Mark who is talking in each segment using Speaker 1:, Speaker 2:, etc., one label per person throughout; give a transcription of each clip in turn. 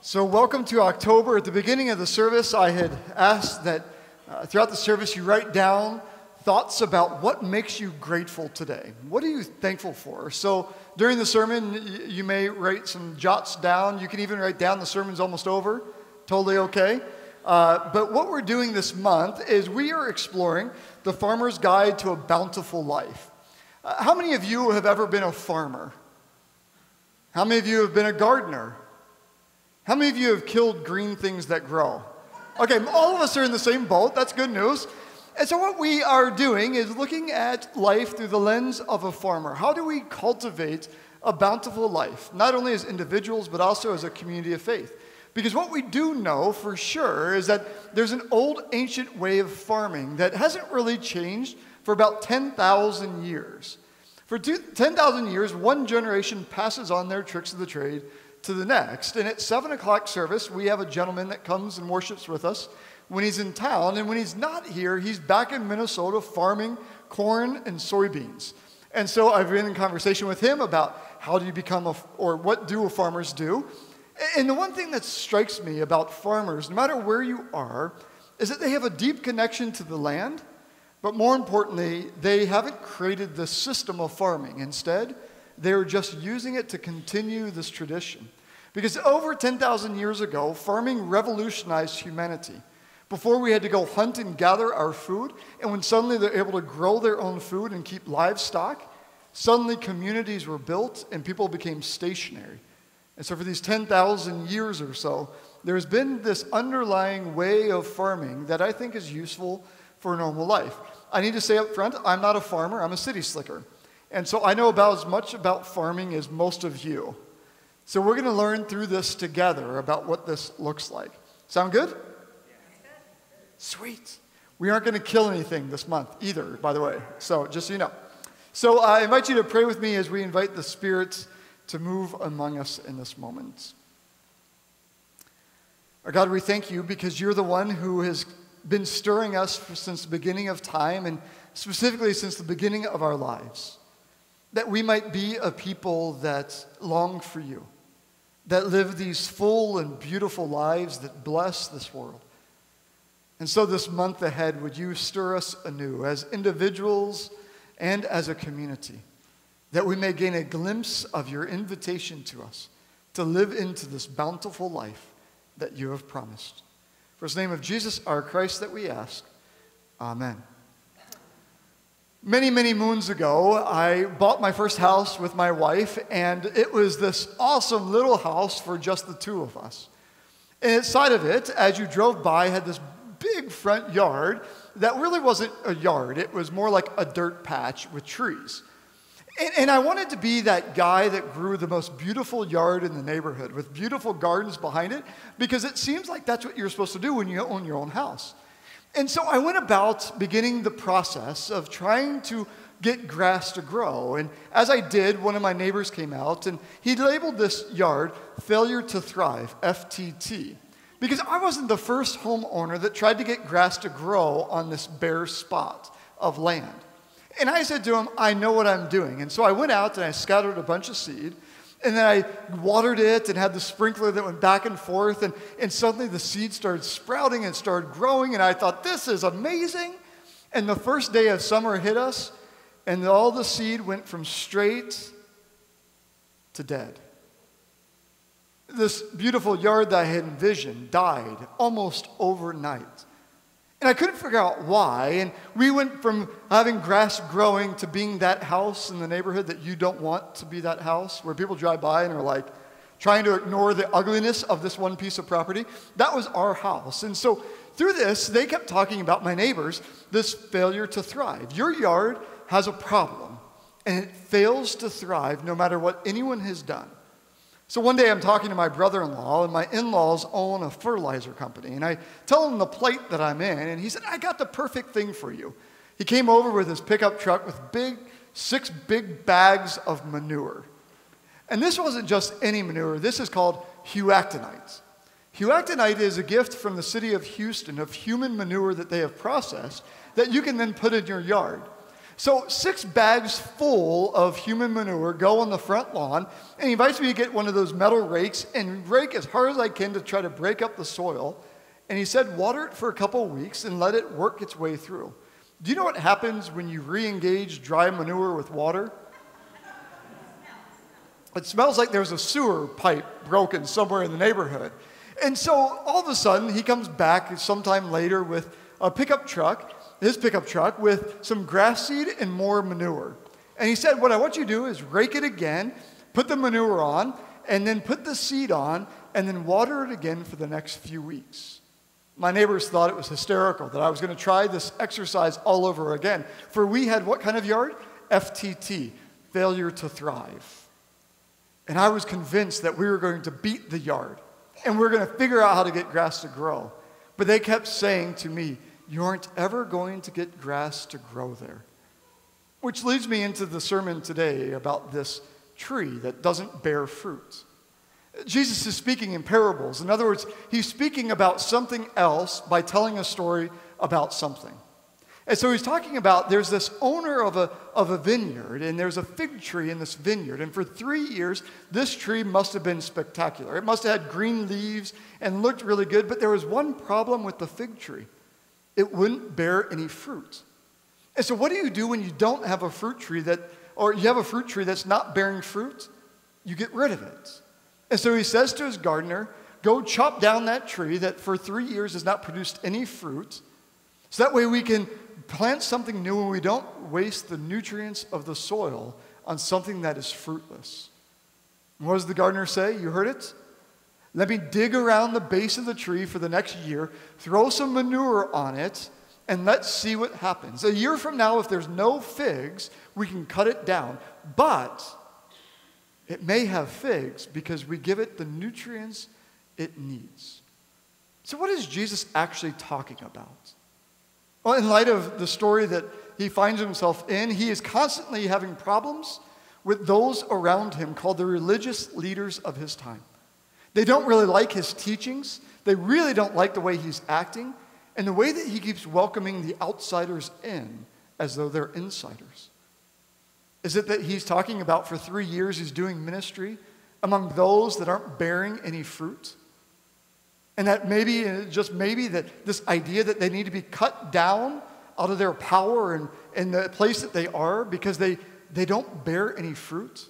Speaker 1: So welcome to October. At the beginning of the service, I had asked that throughout the service you write down thoughts about what makes you grateful today. What are you thankful for? So during the sermon, you may write some jots down. You can even write down the sermon's almost over. Totally okay. But what we're doing this month is we are exploring the Farmer's Guide to a Bountiful Life. How many of you have ever been a farmer? How many of you have been a gardener? How many of you have killed green things that grow? Okay, all of us are in the same boat. That's good news. And so what we are doing is looking at life through the lens of a farmer. How do we cultivate a bountiful life, not only as individuals, but also as a community of faith? Because what we do know for sure is that there's an old ancient way of farming that hasn't really changed for about 10,000 years. For 10,000 years, one generation passes on their tricks of the trade to the next. And at 7 o'clock service, we have a gentleman that comes and worships with us when he's in town. And when he's not here, he's back in Minnesota farming corn and soybeans. And so I've been in conversation with him about how do you become or what do farmers do? And the one thing that strikes me about farmers, no matter where you are, is that they have a deep connection to the land, but more importantly, they haven't created the system of farming. Instead, they're just using it to continue this tradition. Because over 10,000 years ago, farming revolutionized humanity. Before we had to go hunt and gather our food, and when suddenly they're able to grow their own food and keep livestock, suddenly communities were built and people became stationary. And so for these 10,000 years or so, there's been this underlying way of farming that I think is useful for normal life. I need to say up front, I'm not a farmer, I'm a city slicker. And so I know about as much about farming as most of you. So we're going to learn through this together about what this looks like. Sound good? Sweet. We aren't going to kill anything this month either, by the way. So just so you know. So I invite you to pray with me as we invite the Spirit to move among us in this moment. Our God, we thank you because you're the one who has been stirring us since the beginning of time and specifically since the beginning of our lives. That we might be a people that long for you, that live these full and beautiful lives that bless this world. And so this month ahead, would you stir us anew as individuals and as a community, that we may gain a glimpse of your invitation to us to live into this bountiful life that you have promised. For the name of Jesus, our Christ, that we ask. Amen. Many, many moons ago, I bought my first house with my wife, and it was this awesome little house for just the two of us. And inside of it, as you drove by, had this big front yard that really wasn't a yard. It was more like a dirt patch with trees. And I wanted to be that guy that grew the most beautiful yard in the neighborhood with beautiful gardens behind it, because it seems like that's what you're supposed to do when you own your own house. And so I went about beginning the process of trying to get grass to grow. And as I did, one of my neighbors came out, and he labeled this yard Failure to Thrive, FTT. Because I wasn't the first homeowner that tried to get grass to grow on this bare spot of land. And I said to him, I know what I'm doing. And so I went out and I scattered a bunch of seed. And then I watered it and had the sprinkler that went back and forth. And suddenly the seed started sprouting and started growing. And I thought, this is amazing. And the first day of summer hit us. And all the seed went from straight to dead. This beautiful yard that I had envisioned died almost overnight. And I couldn't figure out why. And we went from having grass growing to being that house in the neighborhood that you don't want to be that house, where people drive by and are like trying to ignore the ugliness of this one piece of property. That was our house. And so through this, they kept talking about my neighbors, this failure to thrive. Your yard has a problem, and it fails to thrive no matter what anyone has done. So one day I'm talking to my brother-in-law, and my in-laws own a fertilizer company. And I tell him the plight that I'm in, and he said, I got the perfect thing for you. He came over with his pickup truck with 6 big bags of manure. And this wasn't just any manure. This is called huactonite. Huactonite is a gift from the city of Houston of human manure that they have processed that you can then put in your yard. So 6 bags full of human manure go on the front lawn, and he invites me to get one of those metal rakes and rake as hard as I can to try to break up the soil. And he said, water it for a couple of weeks and let it work its way through. Do you know what happens when you re-engage dry manure with water? It smells like there's a sewer pipe broken somewhere in the neighborhood. And so all of a sudden, he comes back sometime later with a pickup truck, his pickup truck, with some grass seed and more manure. And he said, what I want you to do is rake it again, put the manure on, and then put the seed on, and then water it again for the next few weeks. My neighbors thought it was hysterical that I was going to try this exercise all over again. For we had what kind of yard? FTT, failure to thrive. And I was convinced that we were going to beat the yard and we were going to figure out how to get grass to grow. But they kept saying to me, you aren't ever going to get grass to grow there. Which leads me into the sermon today about this tree that doesn't bear fruit. Jesus is speaking in parables. In other words, he's speaking about something else by telling a story about something. And so he's talking about there's this owner of a vineyard, and there's a fig tree in this vineyard. And for 3 years, this tree must have been spectacular. It must have had green leaves and looked really good, but there was one problem with the fig tree. It wouldn't bear any fruit. And so what do you do when you don't have a fruit tree or you have a fruit tree that's not bearing fruit? You get rid of it. And so he says to his gardener, go chop down that tree that for 3 years has not produced any fruit, so that way we can plant something new and we don't waste the nutrients of the soil on something that is fruitless. And what does the gardener say? You heard it? Let me dig around the base of the tree for the next year, throw some manure on it, and let's see what happens. A year from now, if there's no figs, we can cut it down. But it may have figs because we give it the nutrients it needs. So what is Jesus actually talking about? Well, in light of the story that he finds himself in, he is constantly having problems with those around him called the religious leaders of his time. They don't really like his teachings. They really don't like the way he's acting and the way that he keeps welcoming the outsiders in as though they're insiders. Is it that he's talking about for 3 years he's doing ministry among those that aren't bearing any fruit? And that maybe, just maybe, that this idea that they need to be cut down out of their power and the place that they are because they don't bear any fruit?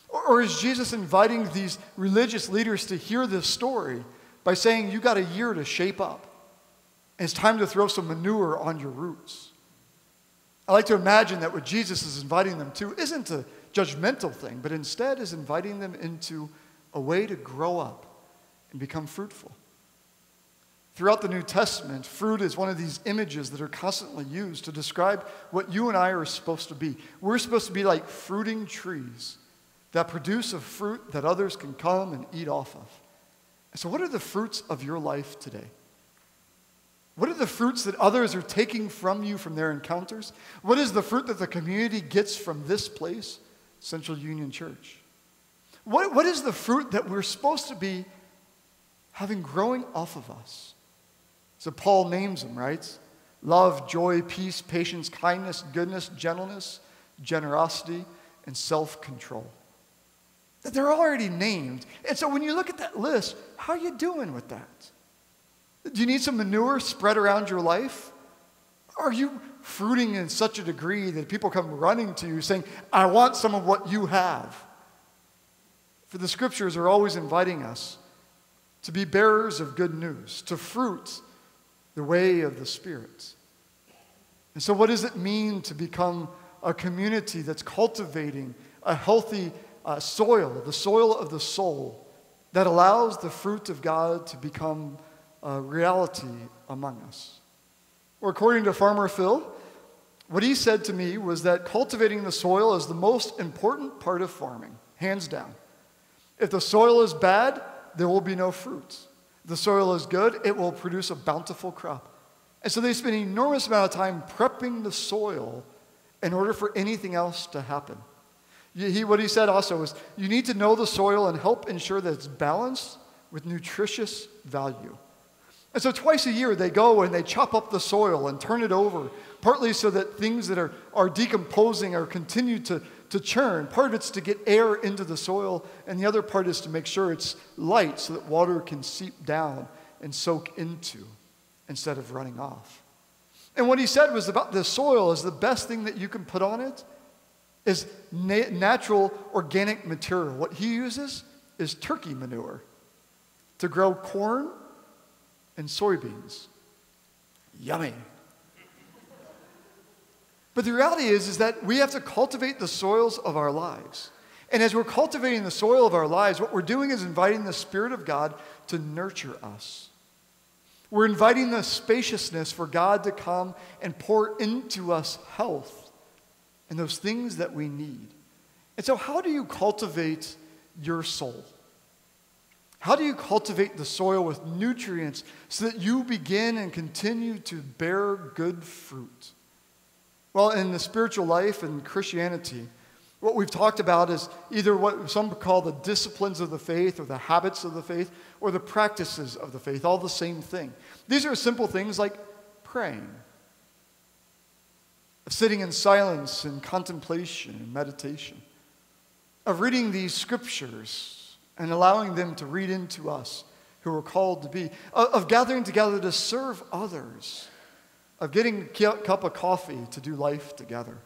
Speaker 1: Or is Jesus inviting these religious leaders to hear this story by saying, you got a year to shape up, and it's time to throw some manure on your roots? I like to imagine that what Jesus is inviting them to isn't a judgmental thing, but instead is inviting them into a way to grow up and become fruitful. Throughout the New Testament, fruit is one of these images that are constantly used to describe what you and I are supposed to be. We're supposed to be like fruiting trees that produce a fruit that others can come and eat off of. So what are the fruits of your life today? What are the fruits that others are taking from you from their encounters? What is the fruit that the community gets from this place, Central Union Church? What is the fruit that we're supposed to be having growing off of us? So Paul names them, right? Love, joy, peace, patience, kindness, goodness, gentleness, generosity, and self-control. That they're already named. And so when you look at that list, how are you doing with that? Do you need some manure spread around your life? Are you fruiting in such a degree that people come running to you saying, I want some of what you have? For the scriptures are always inviting us to be bearers of good news, to fruit the way of the Spirit. And so what does it mean to become a community that's cultivating a healthy soil, the soil of the soul, that allows the fruit of God to become a reality among us? Or according to Farmer Phil, what he said to me was that cultivating the soil is the most important part of farming, hands down. If the soil is bad, there will be no fruit. If the soil is good, it will produce a bountiful crop. And so they spend an enormous amount of time prepping the soil in order for anything else to happen. What he said also is, you need to know the soil and help ensure that it's balanced with nutritious value. And so twice a year they go and they chop up the soil and turn it over, partly so that things that are decomposing are continued to churn. Part of it's to get air into the soil, and the other part is to make sure it's light so that water can seep down and soak into instead of running off. And what he said was about the soil is the best thing that you can put on it is natural organic material. What he uses is turkey manure to grow corn and soybeans. Yummy. But the reality is that we have to cultivate the soils of our lives. And as we're cultivating the soil of our lives, what we're doing is inviting the Spirit of God to nurture us. We're inviting the spaciousness for God to come and pour into us health and those things that we need. And so how do you cultivate your soul? How do you cultivate the soil with nutrients so that you begin and continue to bear good fruit? Well, in the spiritual life and Christianity, what we've talked about is either what some call the disciplines of the faith or the habits of the faith or the practices of the faith, all the same thing. These are simple things like praying, of sitting in silence and contemplation and meditation, of reading these scriptures and allowing them to read into us who are called to be, of gathering together to serve others, of getting a cup of coffee to do life together.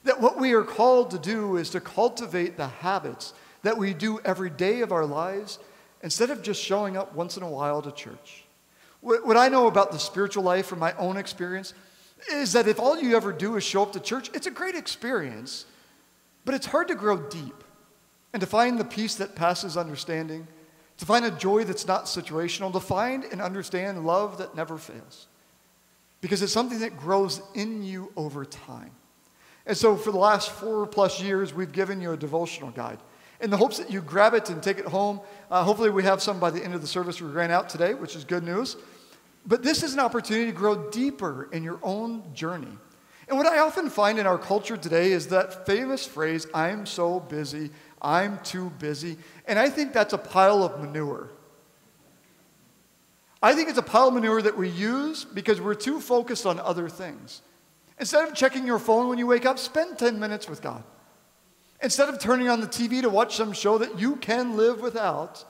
Speaker 1: That what we are called to do is to cultivate the habits that we do every day of our lives instead of just showing up once in a while to church. What I know about the spiritual life from my own experience is that if all you ever do is show up to church, it's a great experience, but it's hard to grow deep and to find the peace that passes understanding, to find a joy that's not situational, to find and understand love that never fails. Because it's something that grows in you over time. And so for the last 4+ years, we've given you a devotional guide in the hopes that you grab it and take it home. Hopefully we have some by the end of the service. We ran out today, which is good news. But this is an opportunity to grow deeper in your own journey. And what I often find in our culture today is that famous phrase, I'm so busy, I'm too busy. And I think that's a pile of manure. I think it's a pile of manure that we use because we're too focused on other things. Instead of checking your phone when you wake up, spend 10 minutes with God. Instead of turning on the TV to watch some show that you can live without,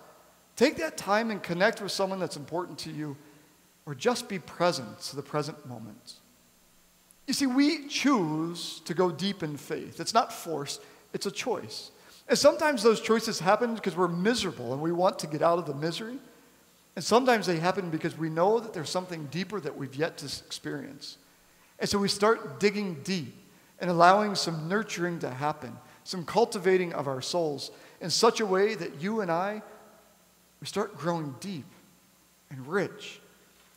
Speaker 1: take that time and connect with someone that's important to you, or just be present to the present moment. You see, we choose to go deep in faith. It's not forced, it's a choice. And sometimes those choices happen because we're miserable and we want to get out of the misery. And sometimes they happen because we know that there's something deeper that we've yet to experience. And so we start digging deep and allowing some nurturing to happen, some cultivating of our souls in such a way that you and I, we start growing deep and rich.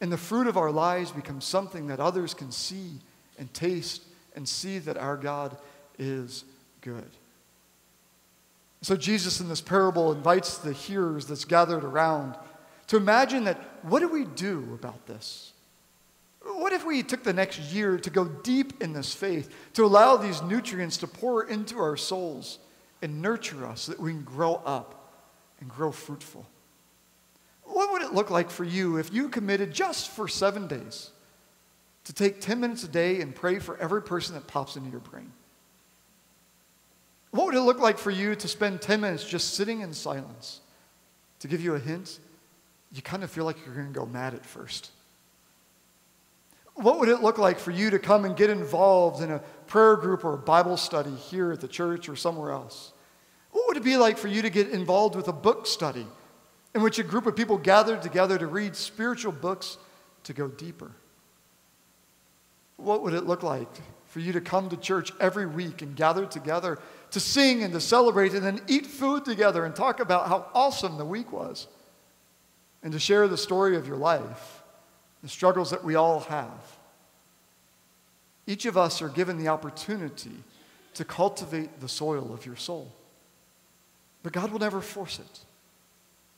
Speaker 1: And the fruit of our lives becomes something that others can see and taste and see that our God is good. So Jesus in this parable invites the hearers that's gathered around to imagine that, what do we do about this? What if we took the next year to go deep in this faith, to allow these nutrients to pour into our souls and nurture us so that we can grow up and grow fruitful? What would it look like for you if you committed just for 7 days to take 10 minutes a day and pray for every person that pops into your brain? What would it look like for you to spend 10 minutes just sitting in silence? To give you a hint, you kind of feel like you're going to go mad at first. What would it look like for you to come and get involved in a prayer group or a Bible study here at the church or somewhere else? What would it be like for you to get involved with a book study in which a group of people gathered together to read spiritual books to go deeper? What would it look like for you to come to church every week and gather together to sing and to celebrate and then eat food together and talk about how awesome the week was and to share the story of your life, the struggles that we all have? Each of us are given the opportunity to cultivate the soil of your soul. But God will never force it.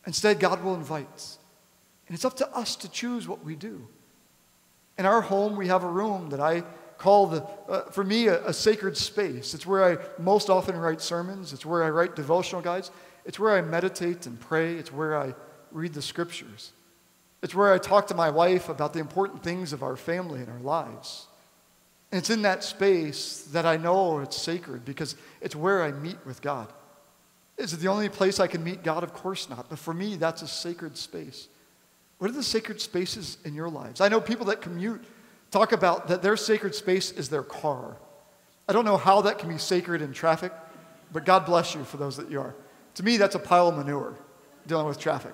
Speaker 1: Instead, God will invite. And it's up to us to choose what we do. In our home, we have a room that I call, for me, a sacred space. It's where I most often write sermons. It's where I write devotional guides. It's where I meditate and pray. It's where I read the scriptures. It's where I talk to my wife about the important things of our family and our lives. And it's in that space that I know it's sacred because it's where I meet with God. Is it the only place I can meet God? Of course not. But for me, that's a sacred space. What are the sacred spaces in your lives? I know people that commute talk about that their sacred space is their car. I don't know how that can be sacred in traffic, but God bless you for those that you are. To me, that's a pile of manure dealing with traffic.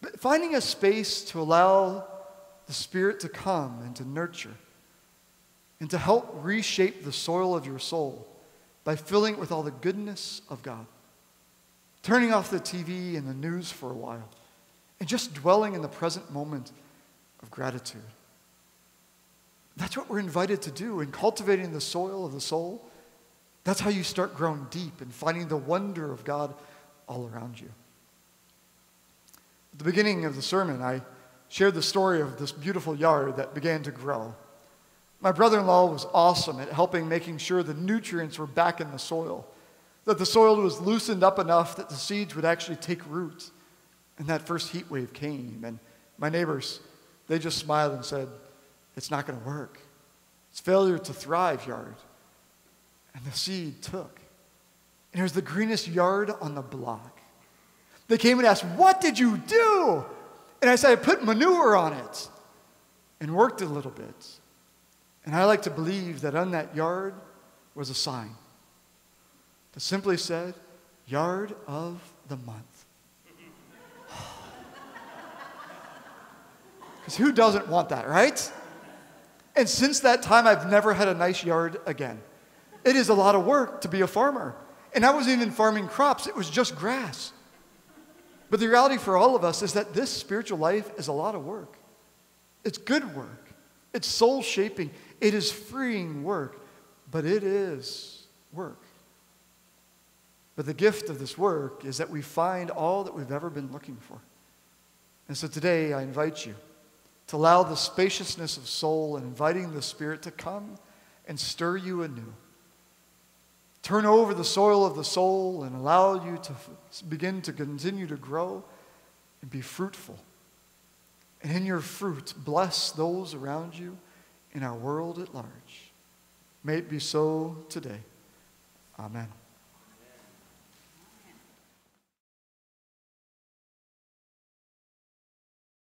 Speaker 1: But finding a space to allow the Spirit to come and to nurture and to help reshape the soil of your soul by filling it with all the goodness of God. Turning off the TV and the news for a while and just dwelling in the present moment of gratitude. That's what we're invited to do in cultivating the soil of the soul. That's how you start growing deep and finding the wonder of God all around you. At the beginning of the sermon, I shared the story of this beautiful yard that began to grow. My brother-in-law was awesome at making sure the nutrients were back in the soil, that the soil was loosened up enough that the seeds would actually take root. And that first heat wave came, and my neighbors, they just smiled and said, "It's not going to work. It's failure to thrive yard." And the seed took. And it was the greenest yard on the block. They came and asked, "What did you do?" And I said, "I put manure on it and worked a little bit." And I like to believe that on that yard was a sign that simply said, "Yard of the month." Because who doesn't want that, right? And since that time, I've never had a nice yard again. It is a lot of work to be a farmer. And I wasn't even farming crops. It was just grass. But the reality for all of us is that this spiritual life is a lot of work. It's good work. It's soul shaping. It is freeing work. But it is work. But the gift of this work is that we find all that we've ever been looking for. And so today I invite you to allow the spaciousness of soul and inviting the Spirit to come and stir you anew. Turn over the soil of the soul and allow you to begin to continue to grow and be fruitful. And in your fruit, bless those around you in our world at large. May it be so today. Amen.